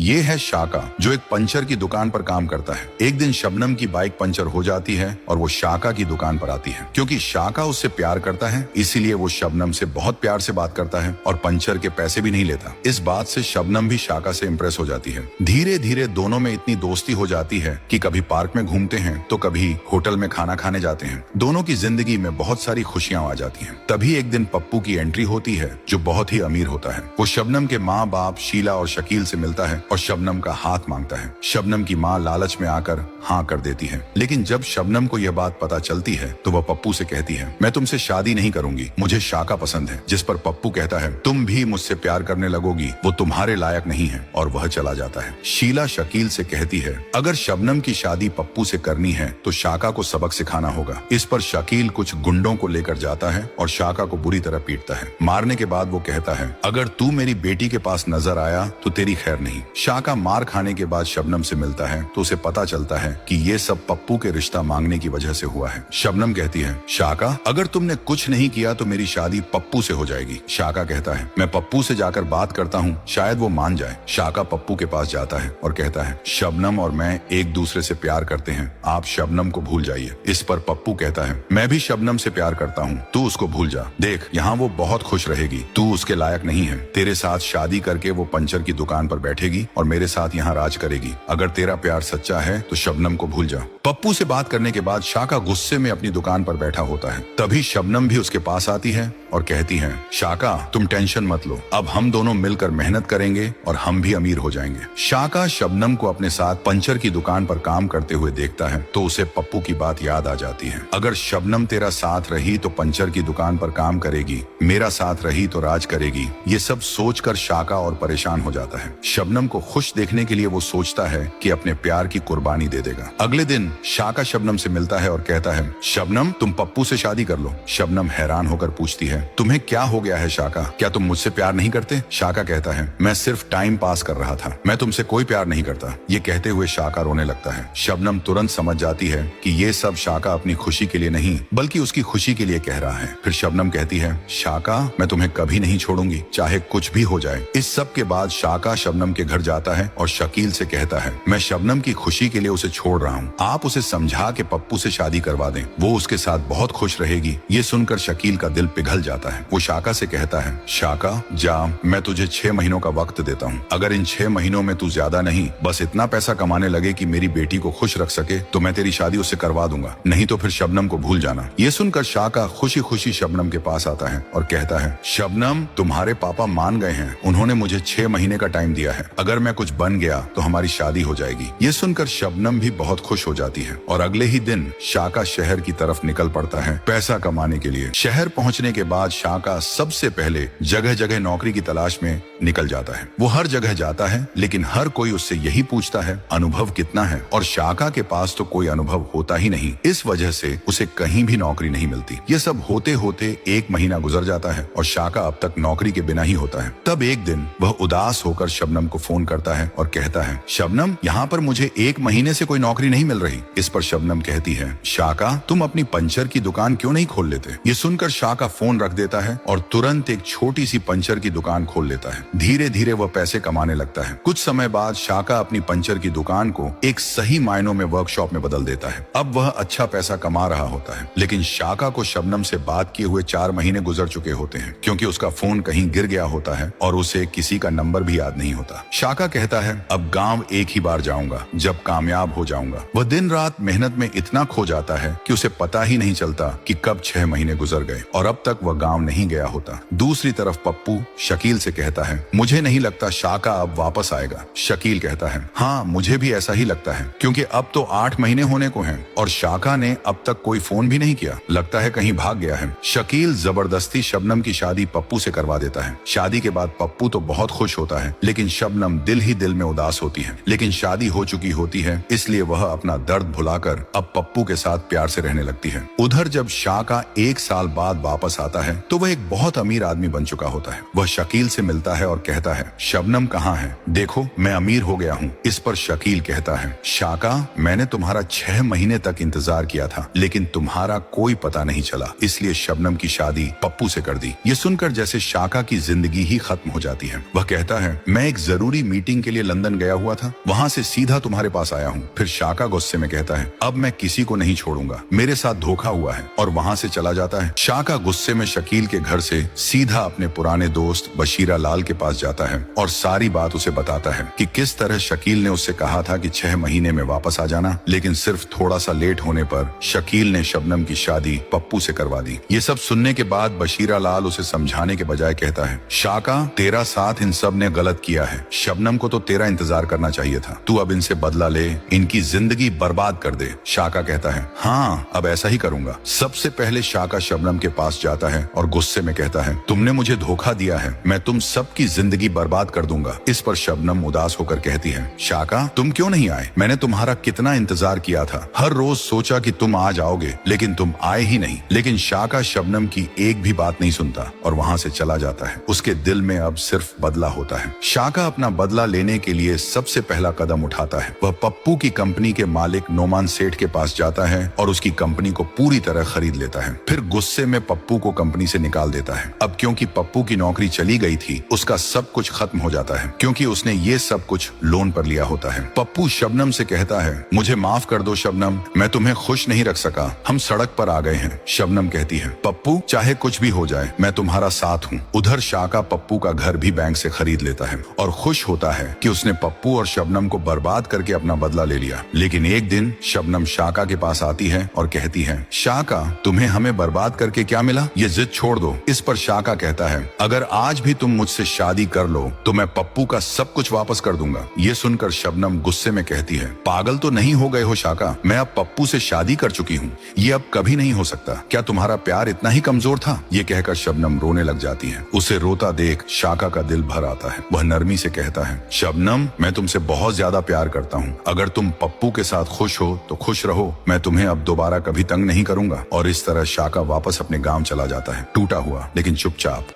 ये है शाका, जो एक पंचर की दुकान पर काम करता है। एक दिन शबनम की बाइक पंचर हो जाती है और वो शाका की दुकान पर आती है। क्योंकि शाका उससे प्यार करता है, इसीलिए वो शबनम से बहुत प्यार से बात करता है और पंचर के पैसे भी नहीं लेता। इस बात से शबनम भी शाका से इम्प्रेस हो जाती है। धीरे धीरे दोनों में इतनी दोस्ती हो जाती है कि कभी पार्क में घूमते हैं तो कभी होटल में खाना खाने जाते हैं। दोनों की जिंदगी में बहुत सारी खुशियां आ जाती हैं। तभी एक दिन पप्पू की एंट्री होती है, जो बहुत ही अमीर होता है। वो शबनम के माँ बाप शीला और शकील से मिलता है और शबनम का हाथ मांगता है। शबनम की माँ लालच में आकर हाँ कर देती है, लेकिन जब शबनम को यह बात पता चलती है तो वह पप्पू से कहती है, मैं तुमसे शादी नहीं करूंगी, मुझे शाका पसंद है। जिस पर पप्पू कहता है, तुम भी मुझसे प्यार करने लगोगी, वो तुम्हारे लायक नहीं है, और वह चला जाता है। शीला शकील से कहती है, अगर शबनम की शादी पप्पू से करनी है तो शाका को सबक सिखाना होगा। इस पर शकील कुछ गुंडों को लेकर जाता है और शाका को बुरी तरह पीटता है। मारने के बाद वो कहता है, अगर तू मेरी बेटी के पास नजर आया तो तेरी खैर नहीं। शाका मार खाने के बाद शबनम से मिलता है तो उसे पता चलता है कि ये सब पप्पू के रिश्ता मांगने की वजह से हुआ है। शबनम कहती है, शाका अगर तुमने कुछ नहीं किया तो मेरी शादी पप्पू से हो जाएगी। शाका कहता है, मैं पप्पू से जाकर बात करता हूँ, शायद वो मान जाए। शाका पप्पू के पास जाता है और कहता है, शबनम और मैं एक दूसरे से प्यार करते हैं, आप शबनम को भूल जाइए। इस पर पप्पू कहता है, मैं भी शबनम से प्यार करता हूँ, तू उसको भूल जा। देख यहाँ वो बहुत खुश रहेगी, तू उसके लायक नहीं है। तेरे साथ शादी करके वो पंचर की दुकान पर बैठेगी और मेरे साथ यहाँ राज करेगी। अगर तेरा प्यार सच्चा है तो शबनम को भूल जा। पप्पू से बात करने के बाद शाका गुस्से में अपनी दुकान पर बैठा होता है। तभी शबनम भी उसके पास आती है और कहती है, शाका तुम टेंशन मत लो, अब हम दोनों मिलकर मेहनत करेंगे और हम भी अमीर हो जाएंगे। शाका शबनम को अपने साथ पंचर की दुकान पर काम करते हुए देखता है तो उसे पप्पू की बात याद आ जाती है। अगर शबनम तेरा साथ रही तो पंचर की दुकान पर काम करेगी, मेरा साथ रही तो राज करेगी। ये सब सोचकर शाका और परेशान हो जाता है। शबनम को खुश देखने के लिए वो सोचता है कि अपने प्यार की कुर्बानी दे देगा। अगले दिन शाका शबनम से मिलता है और कहता है, शबनम तुम पप्पू से शादी कर लो। शबनम हैरान होकर पूछती है, तुम्हें क्या हो गया है शाका, क्या तुम मुझसे प्यार नहीं करते? शाका कहता है, मैं सिर्फ टाइम पास कर रहा था, मैं तुमसे कोई प्यार नहीं करता। ये कहते हुए शाका रोने लगता है। शबनम तुरंत समझ जाती है कि ये सब शाका अपनी खुशी के लिए नहीं बल्कि उसकी खुशी के लिए कह रहा है। फिर शबनम कहती है, शाका मैं तुम्हें कभी नहीं छोड़ूंगी, चाहे कुछ भी हो जाए। इस सब के बाद शाका शबनम के घर जाता है और शकील से कहता है, मैं शबनम की खुशी के लिए उसे छोड़ रहा हूँ, आप उसे समझा के पप्पू से शादी करवा दें, वो उसके साथ बहुत खुश रहेगी। ये सुनकर शकील का दिल पिघल जाता है। वो शाका से कहता है, शाका जा, मैं तुझे 6 महीनों का वक्त देता हूँ। अगर इन 6 महीनों में तू ज्यादा नहीं बस इतना पैसा कमाने लगे कि मेरी बेटी को खुश रख सके तो मैं तेरी शादी उससे करवा दूंगा, नहीं तो फिर शबनम को भूल जाना। ये सुनकर शाका खुशी खुशी शबनम के पास आता है और कहता है, शबनम तुम्हारे पापा मान गए हैं, उन्होंने मुझे 6 महीने का टाइम दिया है, अगर मैं कुछ बन गया तो हमारी शादी हो जाएगी। ये सुनकर शबनम भी बहुत खुश हो जाती है और अगले ही दिन शाका शहर की तरफ निकल पड़ता है पैसा कमाने के लिए। शहर पहुंचने के बाद शाका सबसे पहले जगह जगह नौकरी की तलाश में निकल जाता है। वो हर जगह जाता है लेकिन हर कोई उससे यही पूछता है, अनुभव कितना है, और शाका के पास तो कोई अनुभव होता ही नहीं। इस वजह से उसे कहीं भी नौकरी नहीं मिलती। ये सब होते होते 1 महीना गुजर जाता है और शाका अब तक नौकरी के बिना ही होता है। तब एक दिन वह उदास होकर शबनम को फोन करता है और कहता है, शबनम यहाँ पर मुझे 1 महीने से कोई नौकरी नहीं मिल रही। इस पर शबनम कहती है, शाका तुम अपनी पंचर की दुकान क्यों नहीं खोल लेते? ये सुनकर शाका फोन रख देता है और तुरंत एक छोटी सी पंचर की दुकान खोल लेता है। धीरे धीरे वह पैसे कमाने लगता है। कुछ समय बाद शाका अपनी पंचर की दुकान को एक सही मायनों में वर्कशॉप में बदल देता है। अब वह अच्छा पैसा कमा रहा होता है, लेकिन शाका को शबनम से बात किए हुए 4 महीने गुजर चुके होते हैं, क्योंकि उसका फोन कहीं गिर गया होता है और उसे किसी का नंबर भी याद नहीं होता। शाका कहता है, अब गाँव एक ही बार जाऊंगा, जब कामयाब हो जाऊंगा। वह दिन रात मेहनत में इतना खो जाता है कि उसे पता ही नहीं चलता कि कब 6 महीने गुजर गए और अब तक वह गांव नहीं गया होता। दूसरी तरफ पप्पू शकील से कहता है, मुझे नहीं लगता शाका अब वापस आएगा। शकील कहता है, हाँ मुझे भी ऐसा ही लगता है, क्योंकि अब तो 8 महीने होने को हैं और शाका ने अब तक कोई फोन भी नहीं किया, लगता है कहीं भाग गया है। शकील जबरदस्ती शबनम की शादी पप्पू से करवा देता है। शादी के बाद पप्पू तो बहुत खुश होता है, लेकिन शबनम दिल ही दिल में उदास होती है। लेकिन शादी हो चुकी होती है, इसलिए वह अपना दर्द भुलाकर अब पप्पू के साथ प्यार से रहने लगती है। उधर जब शाका 1 साल बाद वापस आता है तो वह एक बहुत अमीर आदमी बन चुका होता है। वह शकील से मिलता है और कहता है, शबनम कहाँ है? देखो मैं अमीर हो गया हूँ। इस पर शकील कहता है, शाका मैंने तुम्हारा 6 महीने तक इंतजार किया था, लेकिन तुम्हारा कोई पता नहीं चला, इसलिए शबनम की शादी पप्पू से कर दी। ये सुनकर जैसे शाका की जिंदगी ही खत्म हो जाती है। वह कहता है, मैं एक जरूरी मीटिंग के लिए लंदन गया हुआ था, वहाँ से सीधा तुम्हारे पास आया हूँ। फिर शाका गुस्से में कहता है, अब मैं किसी को नहीं छोड़ूंगा, मेरे साथ धोखा हुआ है, और वहाँ से चला जाता है। शाका गुस्से में शकील के घर से सीधा अपने पुराने दोस्त बशीरा लाल के पास जाता है और सारी बात उसे बताता है कि किस तरह शकील ने उससे कहा था कि 6 महीने में वापस आ जाना, लेकिन सिर्फ थोड़ा सा लेट होने पर शकील ने शबनम की शादी पप्पू से करवा दी। ये सब सुनने के बाद बशीरा लाल उसे समझाने के बजाय कहता है, शाका तेरा साथ इन सब ने गलत किया है, शबनम को तो तेरा इंतजार करना चाहिए था, तू अब इनसे बदला ले, इनकी जिंदगी बर्बाद कर दे। शाका कहता है, हाँ अब ऐसा ही करूंगा। सबसे पहले शाका शबनम के पास जाता है और गुस्से में कहता है, तुमने मुझे धोखा दिया है, मैं तुम सबकी जिंदगी बर्बाद कर दूंगा। इस पर शबनम उदास होकर कहती है, शाका तुम क्यों नहीं आए, मैंने तुम्हारा कितना इंतजार किया था, हर रोज सोचा कि तुम आ जाओगे, लेकिन तुम आए ही नहीं। लेकिन शाका शबनम की एक भी बात नहीं सुनता और वहाँ से चला जाता है। उसके दिल में अब सिर्फ बदला होता है। शाका अपना बदला लेने के लिए सबसे पहला कदम उठाता है। वह पप्पू की कंपनी के मालिक नोमान सेठ के पास जाता है और उसकी कंपनी को पूरी तरह खरीद लेता है। फिर गुस्से में पप्पू को कंपनी से निकाल देता है। अब क्योंकि पप्पू की नौकरी चली गई थी, उसका सब कुछ खत्म हो जाता है, क्योंकि उसने ये सब कुछ लोन पर लिया होता है। पप्पू शबनम से कहता है, मुझे माफ कर दो शबनम, मैं तुम्हें खुश नहीं रख सका, हम सड़क पर आ गए हैं। शबनम कहती है, पप्पू चाहे कुछ भी हो जाए मैं तुम्हारा साथ हूँ। उधर शाका पप्पू का घर भी बैंक से खरीद लेता है और खुश होता है कि उसने पप्पू और शबनम को बर्बाद करके अपना बदला ले लिया। लेकिन एक दिन शबनम शाका के पास आती है और कहती है, शाका तुम्हें हमें बर्बाद करके क्या मिला, ये जिद छोड़ दो। इस पर शाका कहता है, अगर आज भी तुम मुझसे शादी कर लो तो मैं पप्पू का सब कुछ वापस कर दूंगा। ये सुनकर शबनम गुस्से में कहती है, पागल तो नहीं हो गए हो शाका, मैं अब पप्पू से शादी कर चुकी हूँ, ये अब कभी नहीं हो सकता, क्या तुम्हारा प्यार इतना ही कमजोर था। ये कहकर शबनम रोने लग जाती है। उसे रोता देख शाका का दिल भर आता है। वह नरमी से कहता है, शबनम मैं तुमसे बहुत ज्यादा प्यार करता हूँ, अगर तुम पप्पू के साथ खुश हो तो खुश रहो, मैं तुम्हें अब दोबारा कभी तंग नहीं करूंगा। और इस तरह शाका वापस अपने गांव चला जाता है, टूटा हुआ लेकिन चुपचाप।